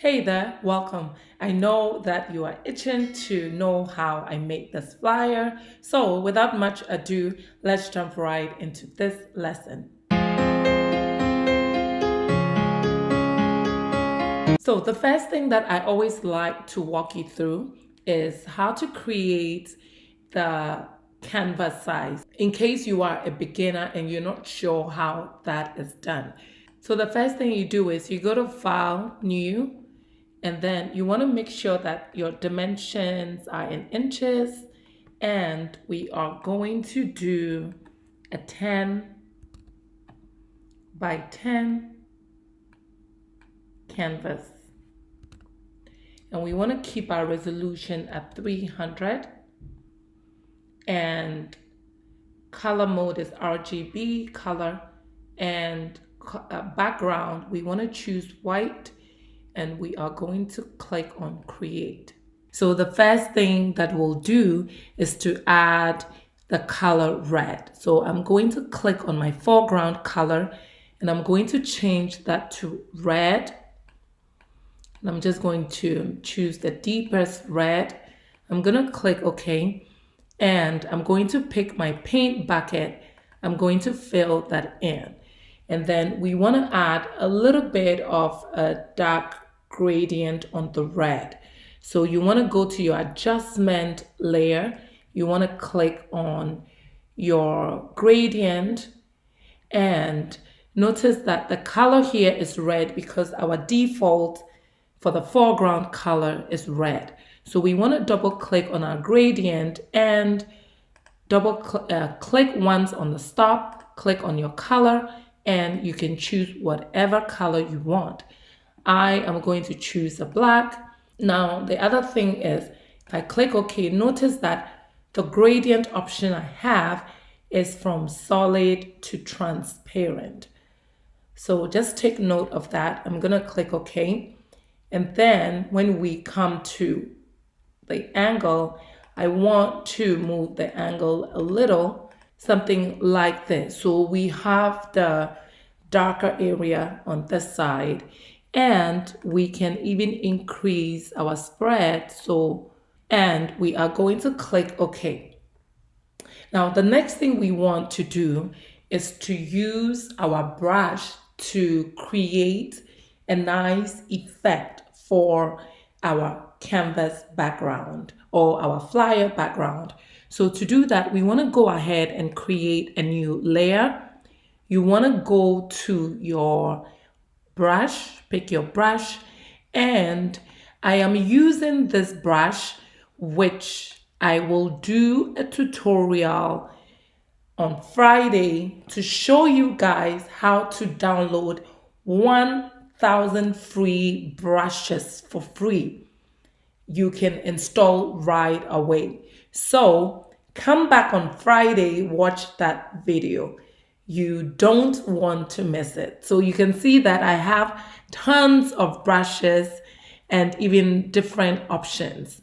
Hey there, welcome. I know that you are itching to know how I made this flyer. So, without much ado, let's jump right into this lesson. So, the first thing that I always like to walk you through is how to create the canvas size in case you are a beginner and you're not sure how that is done. So, the first thing you do is you go to File, New, and then you want to make sure that your dimensions are in inches, and we are going to do a 10 by 10 canvas. And we want to keep our resolution at 300, and color mode is RGB color, and background we want to choose white, and we are going to click on create. So the first thing that we'll do is to add the color red. So I'm going to click on my foreground color and I'm going to change that to red. And I'm just going to choose the deepest red. I'm going to click OK. And I'm going to pick my paint bucket. I'm going to fill that in. And then we want to add a little bit of a dark gradient on the red. So you want to go to your adjustment layer. You want to click on your gradient and notice that the color here is red because our default for the foreground color is red. So we want to double click on our gradient and click once on the stop, click on your color, and you can choose whatever color you want. I am going to choose a black. Now, the other thing is, if I click OK, notice that the gradient option I have is from solid to transparent. So just take note of that. I'm going to click OK. And then when we come to the angle, I want to move the angle a little, something like this. So we have the darker area on this side, and we can even increase our spread. And we are going to click OK. Now, the next thing we want to do is to use our brush to create a nice effect for our canvas background or our flyer background. So to do that, we want to go ahead and create a new layer. You want to go to your brush, pick your brush, and I am using this brush, which I will do a tutorial on Friday to show you guys how to download 1,000 free brushes for free. You can install right away. So come back on Friday, watch that video. You don't want to miss it. So you can see that I have tons of brushes and even different options.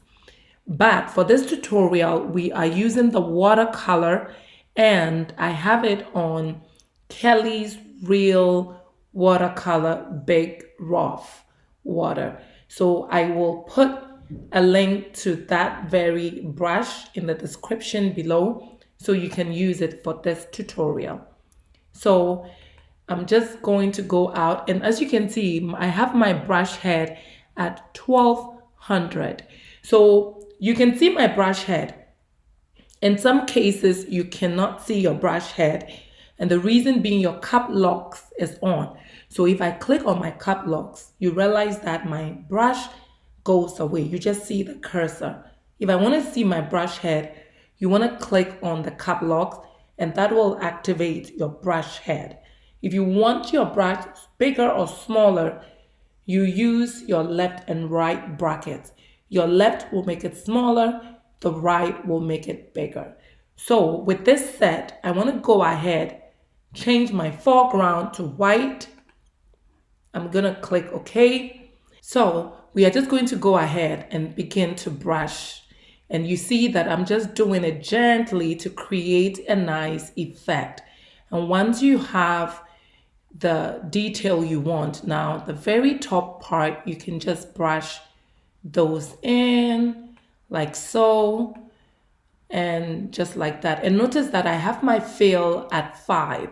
But for this tutorial, we are using the watercolor, and I have it on Kelly's Real Watercolor Big Rough Water. So I will put a link to that very brush in the description below so you can use it for this tutorial. So I'm just going to go out, and as you can see, I have my brush head at 1200. So you can see my brush head. In some cases, you cannot see your brush head, and the reason being your cap locks is on. So if I click on my cap locks, you realize that my brush goes away. You just see the cursor. If I want to see my brush head, you want to click on the cap locks, and that will activate your brush head. If you want your brush bigger or smaller, you use your left and right brackets. Your left will make it smaller, the right will make it bigger. So with this set, I want to go ahead, change my foreground to white. I'm going to click OK. So we are just going to go ahead and begin to brush. And you see that I'm just doing it gently to create a nice effect. And once you have the detail you want. Now, the very top part, you can just brush those in like so, and just like that. And notice that I have my fill at 5.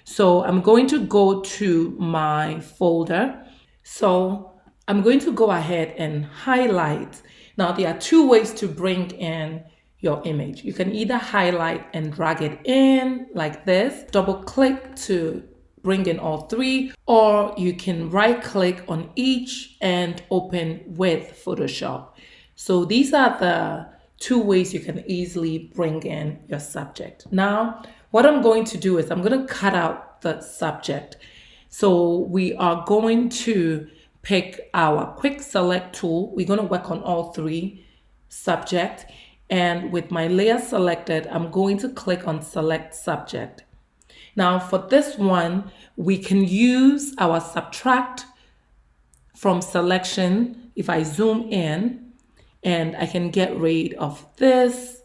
So I'm going to go to my folder. So I'm going to go ahead and highlight. Now, there are two ways to bring in your image. You can either highlight and drag it in like this, double click to bring in all three, or you can right click on each and open with Photoshop. So these are the two ways you can easily bring in your subject. Now, what I'm going to do is I'm going to cut out the subject. So we are going to pick our quick select tool. We're going to work on all three subject. And with my layer selected, I'm going to click on select subject. Now for this one, we can use our subtract from selection. If I zoom in, and I can get rid of this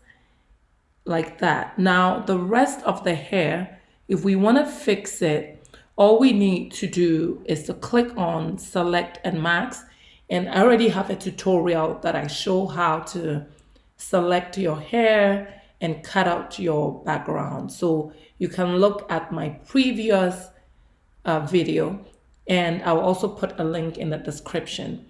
like that. Now the rest of the hair, if we want to fix it, all we need to do is to click on select and max. And I already have a tutorial that I show how to select your hair and cut out your background. So you can look at my previous video, and I'll also put a link in the description.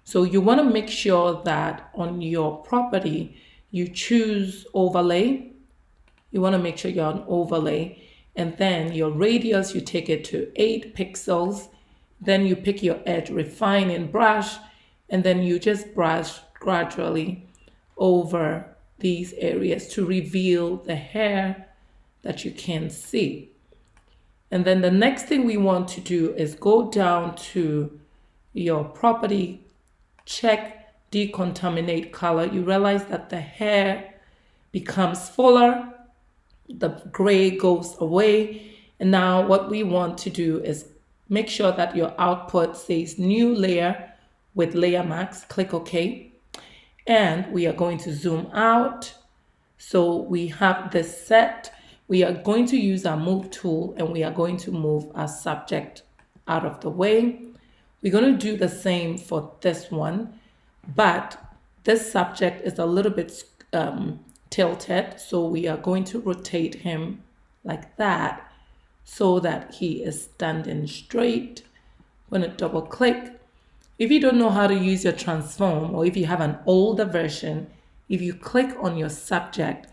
So you want to make sure that on your property, you choose overlay. You want to make sure you're on overlay, and then your radius, you take it to 8 pixels. Then you pick your edge, refine and brush, and then you just brush gradually over these areas to reveal the hair that you can see. And then the next thing we want to do is go down to your property, check decontaminate color. You realize that the hair becomes fuller, the gray goes away. And now what we want to do is make sure that your output says new layer with layer max. Click OK. And we are going to zoom out. So we have this set. We are going to use our move tool, and we are going to move our subject out of the way. We're going to do the same for this one, but this subject is a little bit tilted. So we are going to rotate him like that so that he is standing straight. I'm going to double click. If you don't know how to use your transform, or if you have an older version, if you click on your subject,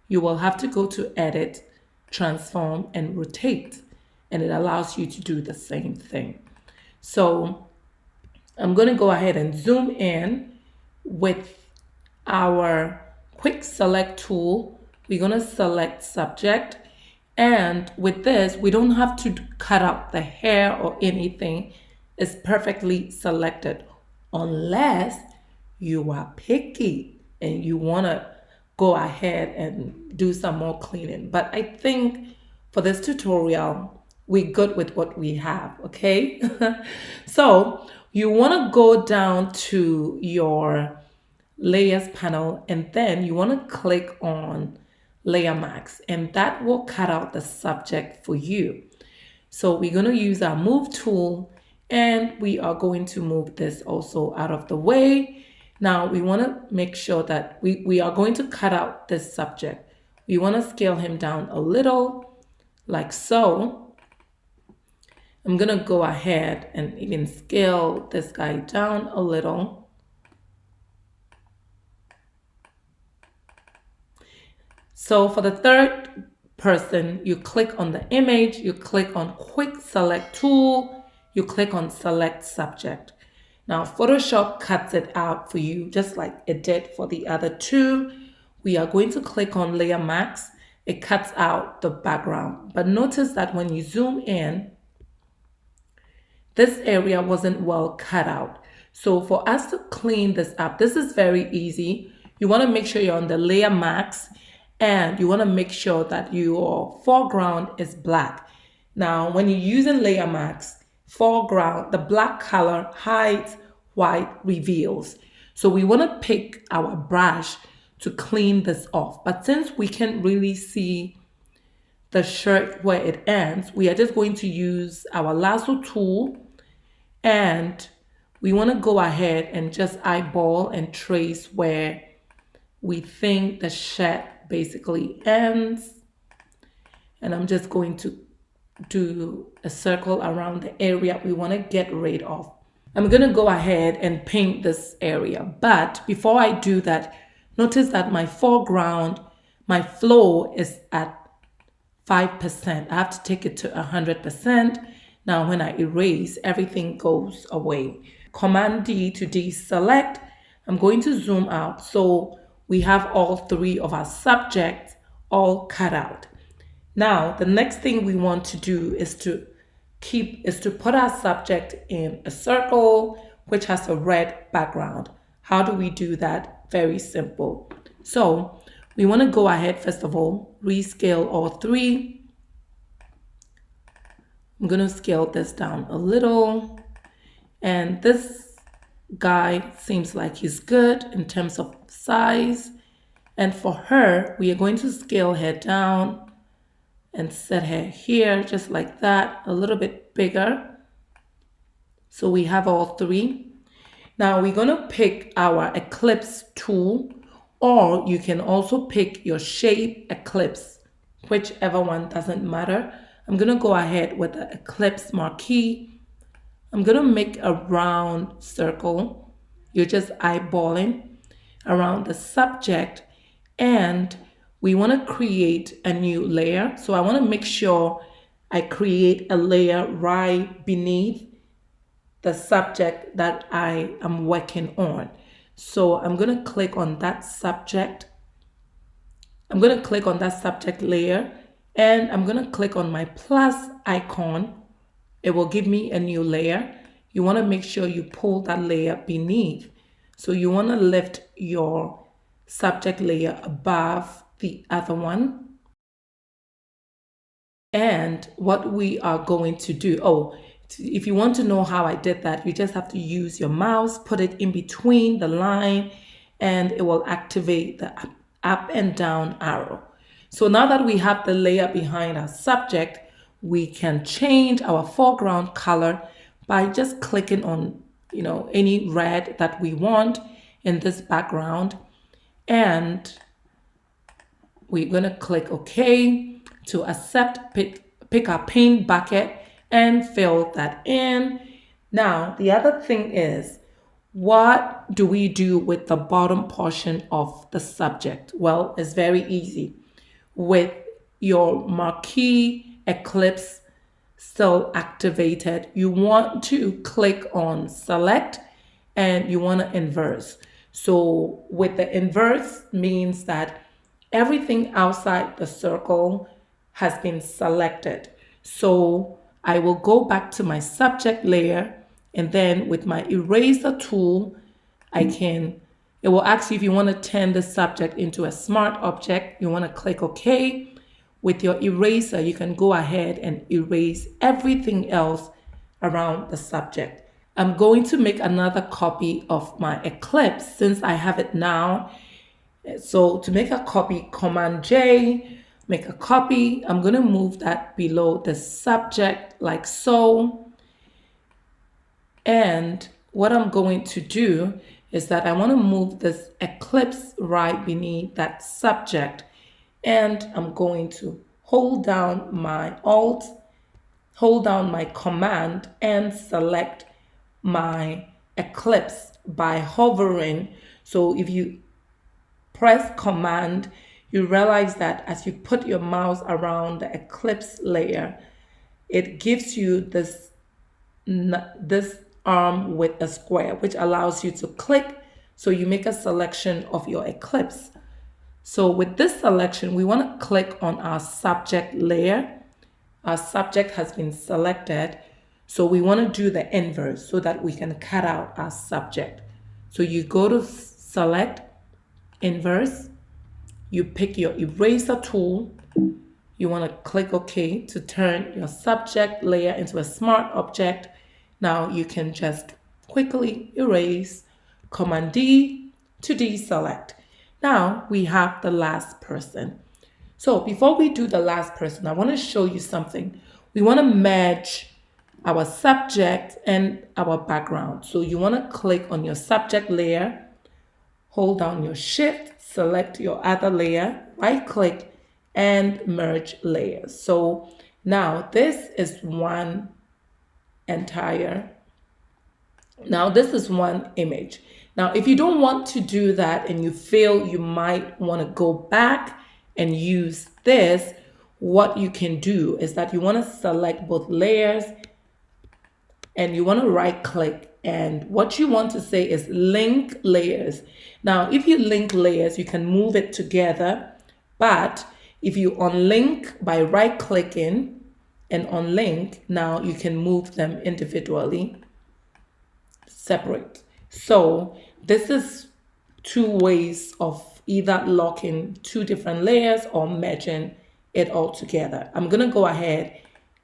you will have to go to edit, transform, and rotate, and it allows you to do the same thing. So I'm going to go ahead and zoom in with our quick select tool. We're going to select subject, and with this, we don't have to cut out the hair or anything. It's perfectly selected, unless you are picky and you want to go ahead and do some more cleaning. But I think for this tutorial, we're good with what we have, okay? So you want to go down to your layers panel, and then you want to click on layer max, and that will cut out the subject for you. So we're going to use our move tool, and we are going to move this also out of the way. Now we want to make sure that we are going to cut out this subject. We want to scale him down a little, like so. I'm going to go ahead and even scale this guy down a little. So for the third person, you click on the image, you click on quick select tool, you click on select subject. Now Photoshop cuts it out for you just like it did for the other two. We are going to click on layer max. It cuts out the background. But notice that when you zoom in, this area wasn't well cut out. So for us to clean this up, this is very easy. You want to make sure you're on the layer max, and you want to make sure that your foreground is black. Now, when you're using layer max, foreground, the black color hides, white reveals. So we want to pick our brush to clean this off. But since we can't really see the shirt where it ends, we are just going to use our lasso tool, and we want to go ahead and just eyeball and trace where we think the shirt basically ends. And I'm just going to do a circle around the area we want to get rid of. I'm going to go ahead and paint this area, but before I do that, notice that my foreground, my flow is at 5%. I have to take it to 100%. Now when I erase, everything goes away. Command D to deselect. I'm going to zoom out so we have all three of our subjects all cut out. Now the next thing we want to do is to put our subject in a circle which has a red background. How do we do that? Very simple. So we want to go ahead, first of all, rescale all three. I'm going to scale this down a little. And this guy seems like he's good in terms of size. And for her, we are going to scale her down and set her here just like that, a little bit bigger. So we have all three. Now we're going to pick our eclipse tool, or you can also pick your shape eclipse, whichever one, doesn't matter. I'm going to go ahead with the eclipse marquee. I'm going to make a round circle. You're just eyeballing around the subject, and we want to create a new layer. So I want to make sure I create a layer right beneath the subject that I am working on. So I'm going to click on that subject. I'm going to click on that subject layer, and I'm going to click on my plus icon. It will give me a new layer. You want to make sure you pull that layer beneath. So you want to lift your subject layer above the other one. And what we are going to do, if you want to know how I did that, you just have to use your mouse, put it in between the line, and it will activate the up and down arrow. So now that we have the layer behind our subject, we can change our foreground color by just clicking on, any red that we want in this background. And we're going to click OK to accept, pick our paint bucket and fill that in. Now, the other thing is, what do we do with the bottom portion of the subject? Well, it's very easy. With your marquee eclipse still activated, you want to click on select and you want to inverse. So with the inverse means that everything outside the circle has been selected. So I will go back to my subject layer, and then with my eraser tool, it will ask you if you want to turn the subject into a smart object. You want to click OK. With your eraser, you can go ahead and erase everything else around the subject. I'm going to make another copy of my eclipse since I have it now. So to make a copy, Command J, make a copy. I'm going to move that below the subject like so. And what I'm going to do is that I want to move this eclipse right beneath that subject. And I'm going to hold down my Alt, hold down my Command, and select my eclipse by hovering. So if you press Command, you realize that as you put your mouse around the eclipse layer, it gives you this arm with a square, which allows you to click. So you make a selection of your eclipse. So with this selection, we want to click on our subject layer. Our subject has been selected. So we want to do the inverse so that we can cut out our subject. So you go to select, inverse, you pick your eraser tool. You want to click OK to turn your subject layer into a smart object. Now you can just quickly erase, Command D to deselect. Now we have the last person. So before we do the last person, I want to show you something. We want to merge our subject and our background. So you want to click on your subject layer, hold down your shift, select your other layer, right click, and merge layers. So now this is one entire, now this is one image. Now, if you don't want to do that and you feel you might want to go back and use this, what you can do is that you want to select both layers and you want to right click, and what you want to say is link layers. Now, if you link layers, you can move it together, but if you unlink by right clicking and unlink, now you can move them individually, separate. So this is two ways of either locking two different layers or merging it all together. I'm going to go ahead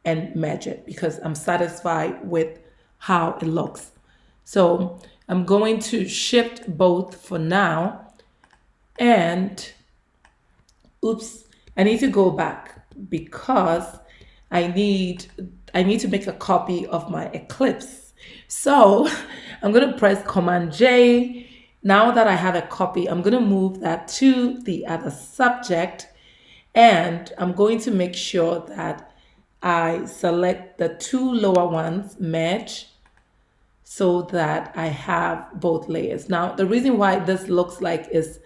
and merge it because I'm satisfied with how it looks. So I'm going to shift both for now, and oops, I need to go back because I need to make a copy of my eclipse. So I'm going to press Command J. Now that I have a copy, I'm going to move that to the other subject, and I'm going to make sure that I select the two lower ones, merge, so that I have both layers. Now, the reason why this looks like is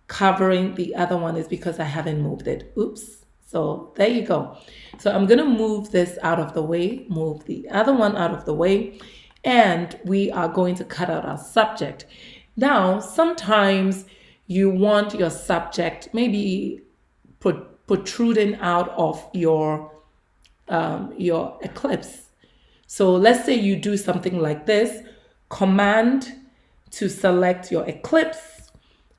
covering the other one is because I haven't moved it. Oops. So there you go. So I'm going to move this out of the way, move the other one out of the way, and we are going to cut out our subject. Now, sometimes you want your subject maybe protruding out of your eclipse. So let's say you do something like this, Command to select your eclipse,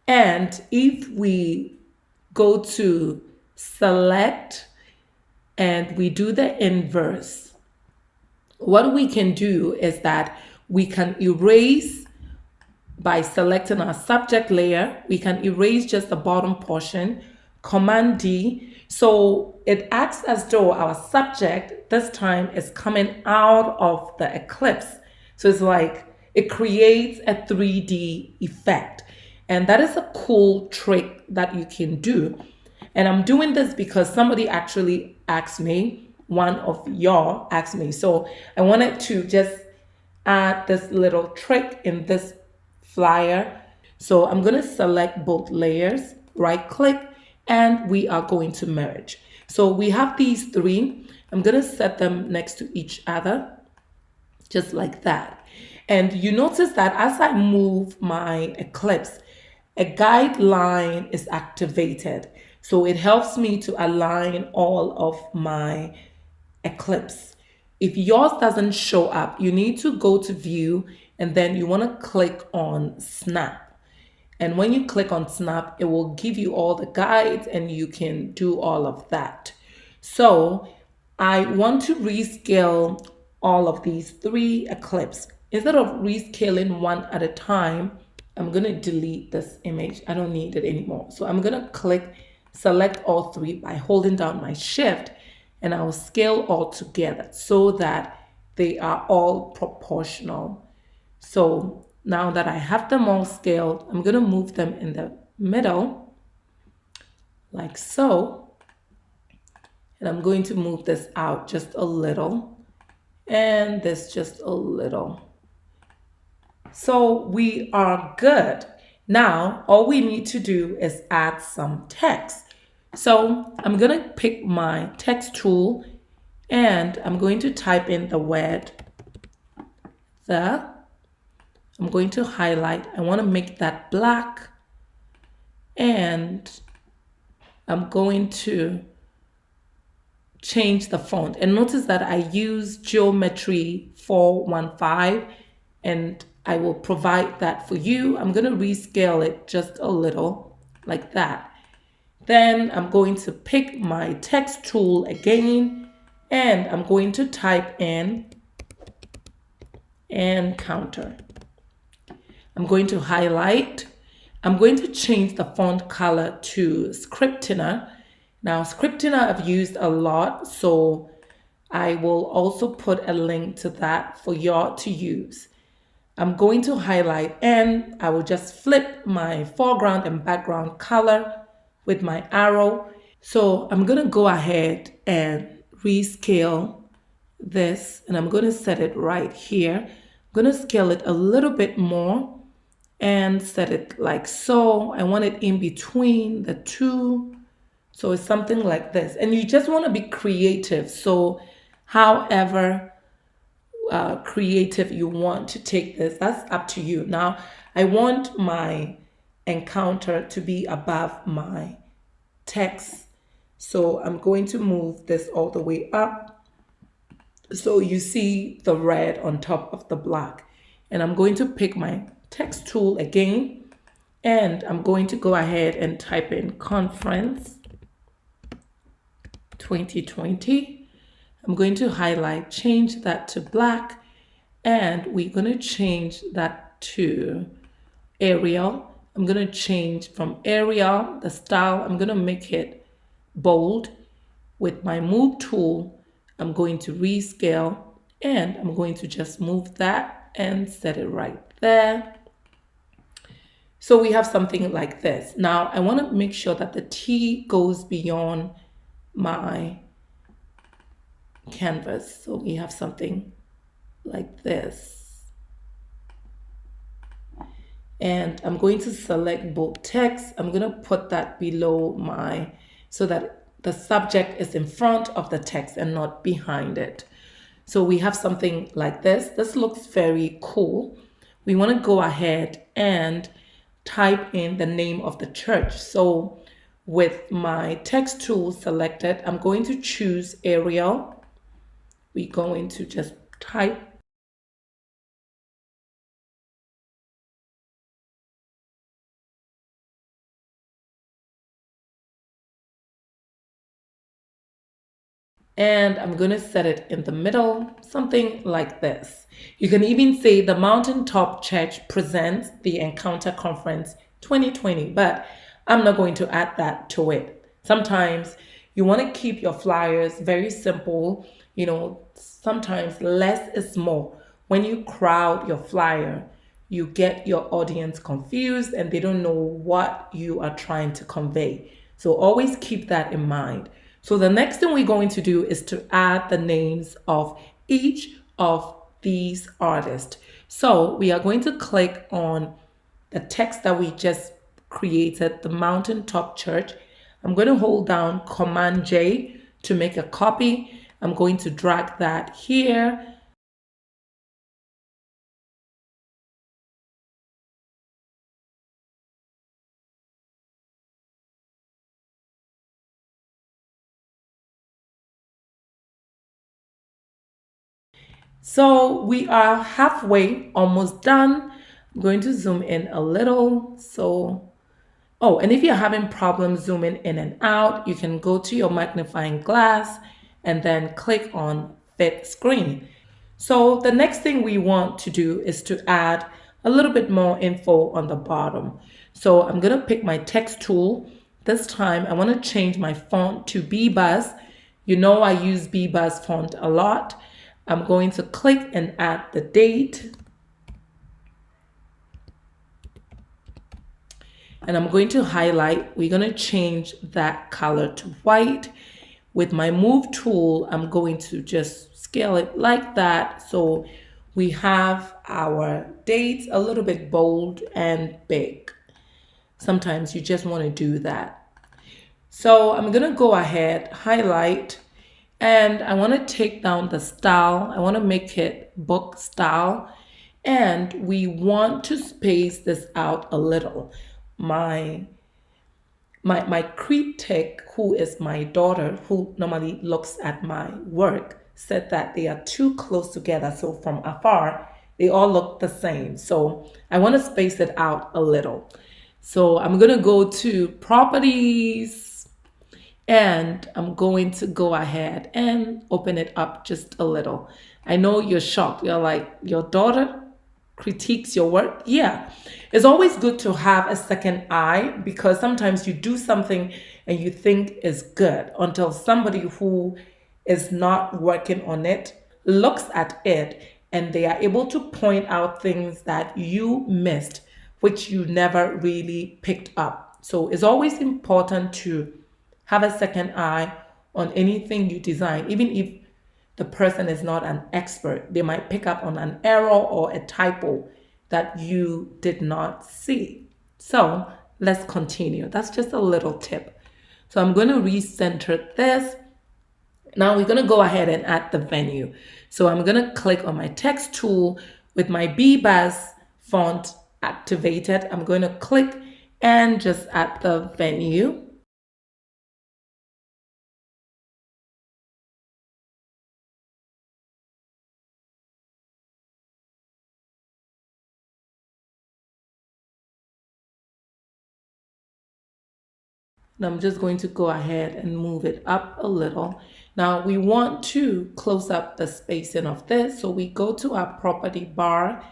and if we go to select and we do the inverse, what we can do is that we can erase by selecting our subject layer. We can erase just the bottom portion, Command D. So it acts as though our subject this time is coming out of the eclipse. So it's like it creates a 3D effect. And that is a cool trick that you can do. And I'm doing this because somebody actually asked me, one of y'all asked me. So I wanted to just add this little trick in this flyer. So I'm going to select both layers, right click, and we are going to merge. So we have these three. I'm going to set them next to each other, just like that. And you notice that as I move my eclipse, a guideline is activated. So it helps me to align all of my eclipse. If yours doesn't show up, you need to go to view and then you want to click on snap. And when you click on snap, it will give you all the guides and you can do all of that. So I want to rescale all of these three eclipse. Instead of rescaling one at a time, I'm going to delete this image. I don't need it anymore. So I'm going to select all three by holding down my shift, and I will scale all together so that they are all proportional. So now that I have them all scaled, I'm going to move them in the middle like so. And I'm going to move this out just a little and this just a little. So we are good. Now, all we need to do is add some text. So I'm going to pick my text tool and I'm going to type in the word the. I'm going to highlight. I want to make that black. And I'm going to change the font. And notice that I use Geometry 415 and I will provide that for you. I'm going to rescale it just a little like that. Then I'm going to pick my text tool again and I'm going to type in and counter. I'm going to highlight. I'm going to change the font color to Scriptina Now, scripting I've used a lot, so I will also put a link to that for y'all to use. I'm going to highlight and I will just flip my foreground and background color with my arrow. So I'm going to go ahead and rescale this, and I'm going to set it right here. I'm going to scale it a little bit more and set it like so. I want it in between the two. So it's something like this. And you just want to be creative. So however creative you want to take this, that's up to you. Now, I want my encounter to be above my text. So I'm going to move this all the way up. So you see the red on top of the black. And I'm going to pick my text tool again. And I'm going to go ahead and type in conference 2020. I'm going to highlight, change that to black, and we're going to change that to Arial. I'm going to change from Arial, the style, I'm going to make it bold. With my move tool, I'm going to rescale, and I'm going to just move that and set it right there. So we have something like this. Now I want to make sure that the T goes beyond my canvas. So we have something like this. And I'm going to select bold text. I'm going to put that below my, so that the subject is in front of the text and not behind it. So we have something like this. This looks very cool. We want to go ahead and type in the name of the church. So with my text tool selected, I'm going to choose Arial. We're going to just type. And I'm going to set it in the middle, something like this. You can even say the Mountaintop Church presents the Encounter Conference 2020, but I'm not going to add that to it. Sometimes you want to keep your flyers very simple. You know, sometimes less is more. When you crowd your flyer, you get your audience confused and they don't know what you are trying to convey. So always keep that in mind. So the next thing we're going to do is to add the names of each of these artists. So we are going to click on the text that we just created, the Mountaintop Church. I'm going to hold down Command J to make a copy. I'm going to drag that here. So we are halfway, almost done. I'm going to zoom in a little. So, oh, and if you're having problems zooming in and out, you can go to your magnifying glass and then click on fit screen. So the next thing we want to do is to add a little bit more info on the bottom. So I'm going to pick my text tool. This time I want to change my font to BBuzz. You know I use BBuzz font a lot. I'm going to click and add the date. And I'm going to highlight. We're going to change that color to white. With my move tool, I'm going to just scale it like that. So we have our dates a little bit bold and big. Sometimes you just want to do that. So I'm going to go ahead, highlight, and I want to take down the style. I want to make it book style. And we want to space this out a little. My critic, who is my daughter, who normally looks at my work, said that they are too close together. So from afar, they all look the same. So I want to space it out a little. So I'm going to go to properties and I'm going to go ahead and open it up just a little. I know you're shocked. You're like, your daughter critiques your work, yeah, it's always good to have a second eye, because sometimes you do something and you think is good until somebody who is not working on it looks at it and they are able to point out things that you missed, which you never really picked up. So it's always important to have a second eye on anything you design, even if the person is not an expert. They might pick up on an error or a typo that you did not see. So let's continue. That's just a little tip. So I'm going to recenter this. Now we're going to go ahead and add the venue. So I'm going to click on my text tool with my BBAS font activated. I'm going to click and just add the venue. And I'm just going to go ahead and move it up a little. Now we want to close up the spacing of this. So we go to our property bar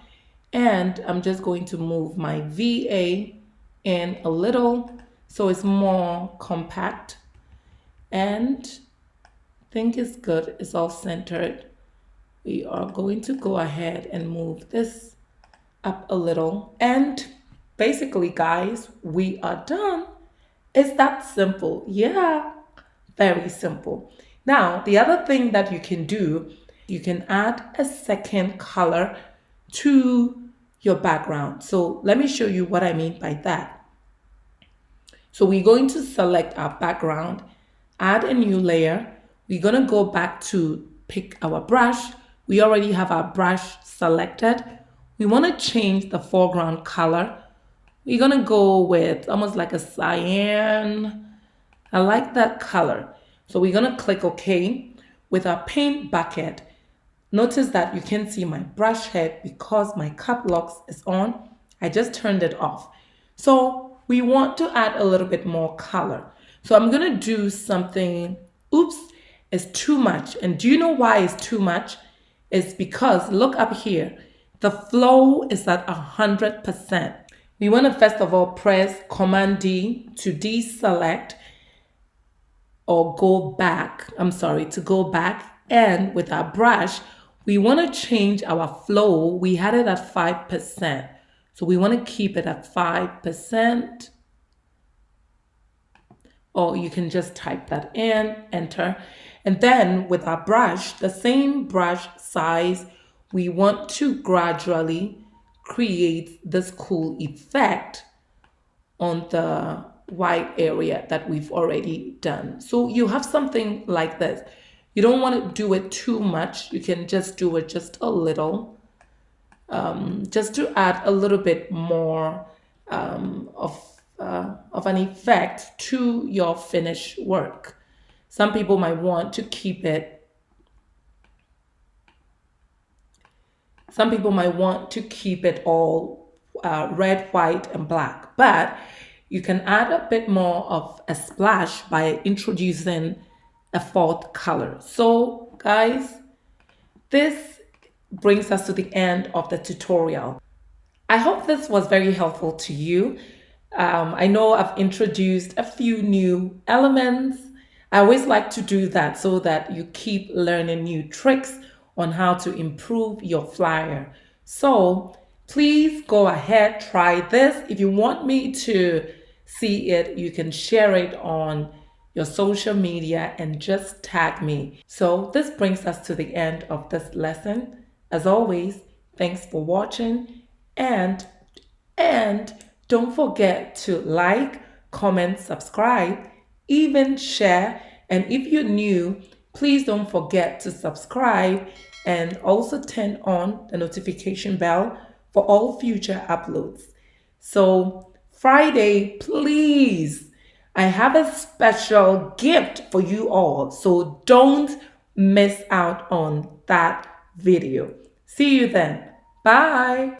and I'm just going to move my VA in a little so it's more compact, and I think it's good. It's all centered. We are going to go ahead and move this up a little, and basically, guys, we are done. It's that simple. Yeah, very simple. Now, the other thing that you can do, you can add a second color to your background. So let me show you what I mean by that. So we're going to select our background, add a new layer. We're going to go back to pick our brush. We already have our brush selected. We want to change the foreground color. We're going to go with almost like a cyan. I like that color. So we're going to click OK. With our paint bucket, notice that you can see my brush head because my cap locks is on. I just turned it off. So we want to add a little bit more color. So I'm going to do something. Oops, it's too much. And do you know why it's too much? It's because look up here. The flow is at 100%. We want to first of all press Command D to deselect or go back. To go back. And with our brush, we want to change our flow. We had it at 5%. So we want to keep it at 5%. Or you can just type that in, enter. And then with our brush, the same brush size, we want to gradually create this cool effect on the white area that we've already done. So you have something like this. You don't want to do it too much. You can just do it just a little, just to add a little bit more of an effect to your finished work. Some people might want to keep it. Some people might want to keep it all red, white, and black, but you can add a bit more of a splash by introducing a fourth color. So guys, this brings us to the end of the tutorial. I hope this was very helpful to you. I know I've introduced a few new elements. I always like to do that so that you keep learning new tricks on how to improve your flyer. So please go ahead, try this. If you want me to see it, you can share it on your social media and just tag me. So this brings us to the end of this lesson. As always, thanks for watching, and don't forget to like, comment, subscribe, even share. And if you're new, please don't forget to subscribe and also turn on the notification bell for all future uploads. So Friday, please, I have a special gift for you all. So don't miss out on that video. See you then. Bye.